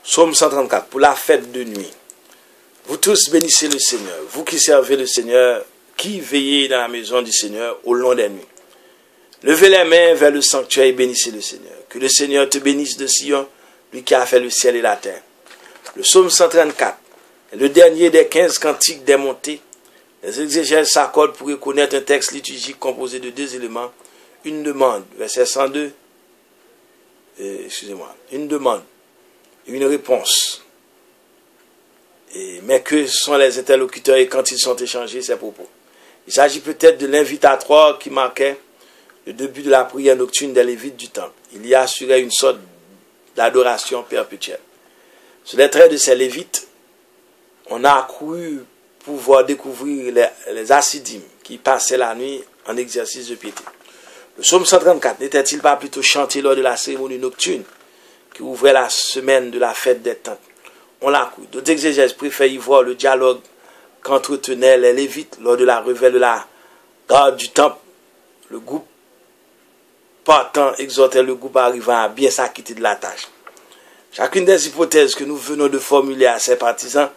Psaume 134, pour la fête de nuit. Vous tous bénissez le Seigneur, vous qui servez le Seigneur, qui veillez dans la maison du Seigneur au long des nuits. Levez les mains vers le sanctuaire et bénissez le Seigneur. Que le Seigneur te bénisse de Sion, lui qui a fait le ciel et la terre. Le psaume 134 est le dernier des 15 cantiques des montées. Les exégèses s'accordent pour reconnaître un texte liturgique composé de deux éléments. Une demande, verset 102, une demande et une réponse. Mais que sont les interlocuteurs et quand ils sont échangés ces propos? Il s'agit peut-être de l'invitatoire qui marquait le début de la prière nocturne des Lévites du temple. Il y assurait une sorte d'adoration perpétuelle. Sur les traits de ces Lévites, on a cru pouvoir découvrir les assidim qui passaient la nuit en exercice de piété. Le psaume 134 n'était-il pas plutôt chanté lors de la cérémonie nocturne qui ouvrait la semaine de la fête des tentes? On l'a cru. D'autres exégèses préfèrent y voir le dialogue qu'entretenaient les Lévites lors de la réveille de la garde du temple. Le groupe partant exhortait le groupe arrivant à bien s'acquitter de la tâche. Chacune des hypothèses que nous venons de formuler à ces partisans,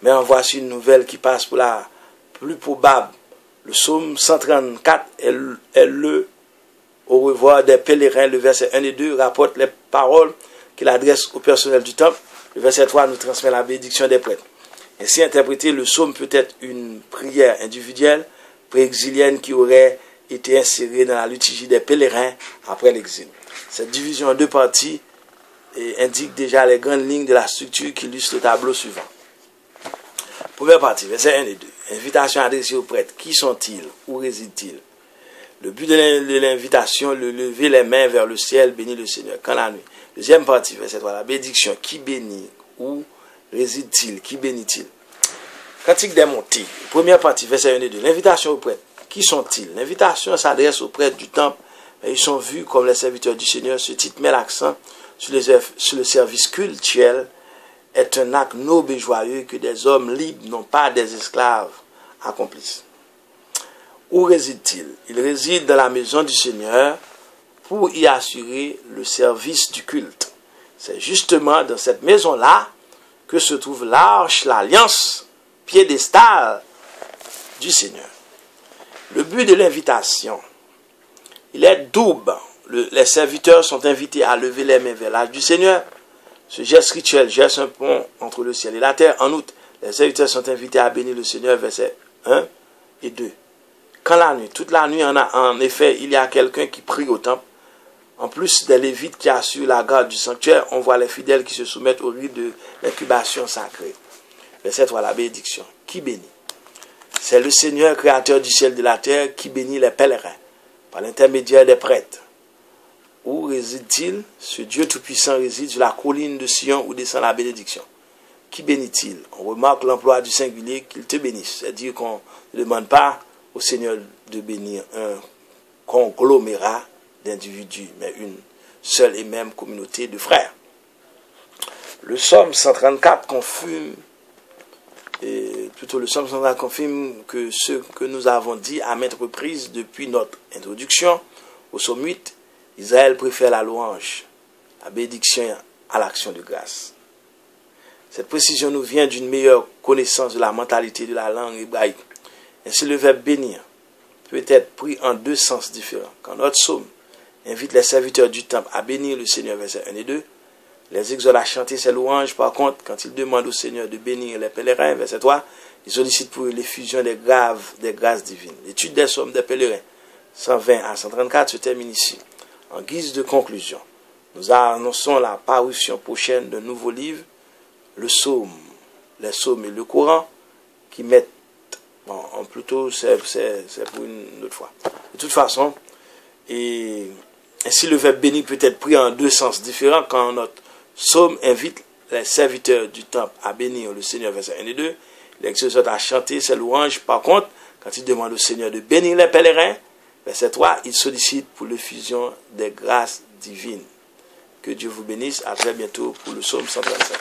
mais en voici une nouvelle qui passe pour la plus probable. Le psaume 134 est le au revoir des pèlerins. Le verset 1 et 2 rapporte les paroles qu'il adresse au personnel du temple. Le verset 3 nous transmet la bénédiction des prêtres. Ainsi interprété, le psaume peut être une prière individuelle, pré-exilienne qui aurait été insérée dans la liturgie des pèlerins après l'exil. Cette division en deux parties indique déjà les grandes lignes de la structure qui illustre le tableau suivant. Première partie, verset 1 et 2. Invitation adressée aux prêtres. Qui sont-ils? Où résident-ils? Le but de l'invitation, le lever les mains vers le ciel, bénir le Seigneur. Quand la nuit. Deuxième partie, verset 3. La bénédiction. Qui bénit? Où réside-t-il? Qui bénit-il? Cantique des montées. Première partie, verset 1 et 2. L'invitation aux prêtres. Qui sont-ils? L'invitation s'adresse aux prêtres du temple. Mais ils sont vus comme les serviteurs du Seigneur. Ce titre met l'accent sur le service cultuel. Est un acte noble et joyeux que des hommes libres, non pas des esclaves, accomplissent. Où réside-t-il? Il réside dans la maison du Seigneur pour y assurer le service du culte. C'est justement dans cette maison-là que se trouve l'arche, l'alliance piédestale du Seigneur. Le but de l'invitation, il est double. Les serviteurs sont invités à lever les mains vers l'arche du Seigneur. Ce geste rituel geste un pont entre le ciel et la terre. En outre, les serviteurs sont invités à bénir le Seigneur, versets 1 et 2. Quand la nuit, toute la nuit, en effet, il y a quelqu'un qui prie au temple. En plus des Lévites qui assurent la garde du sanctuaire, on voit les fidèles qui se soumettent au rite de l'incubation sacrée. Verset 3, la bénédiction. Qui bénit? C'est le Seigneur, créateur du ciel et de la terre, qui bénit les pèlerins par l'intermédiaire des prêtres. Où réside-t-il? Ce Dieu tout-puissant réside sur la colline de Sion où descend la bénédiction. Qui bénit-il? On remarque l'emploi du singulier, qu'il te bénisse. C'est-à-dire qu'on ne demande pas au Seigneur de bénir un conglomérat d'individus, mais une seule et même communauté de frères. Le psaume 134 confirme que ce que nous avons dit à maintes reprises depuis notre introduction au psaume 8, Israël préfère la louange, la bénédiction à l'action de grâce. Cette précision nous vient d'une meilleure connaissance de la mentalité de la langue hébraïque. Ainsi, le verbe bénir peut être pris en deux sens différents. Quand notre psaume invite les serviteurs du temple à bénir le Seigneur, versets 1 et 2, les exhorte à chanter ses louanges. Par contre, quand il demande au Seigneur de bénir les pèlerins, verset 3, il sollicite pour l'effusion des grâces divines. L'étude des psaumes des pèlerins, 120 à 134, se termine ici. En guise de conclusion, nous annonçons la parution prochaine d'un nouveau livre, le psaume, les psaumes et le Coran, qui mettent, plutôt c'est pour une autre fois. De toute façon, et ainsi le verbe béni peut être pris en deux sens différents. Quand notre psaume invite les serviteurs du temple à bénir le Seigneur, verset 1 et 2, il exhorte à chanter ses louanges. Par contre, quand il demande au Seigneur de bénir les pèlerins, verset 3, il sollicite pour l'effusion des grâces divines. Que Dieu vous bénisse. À très bientôt pour le psaume 135.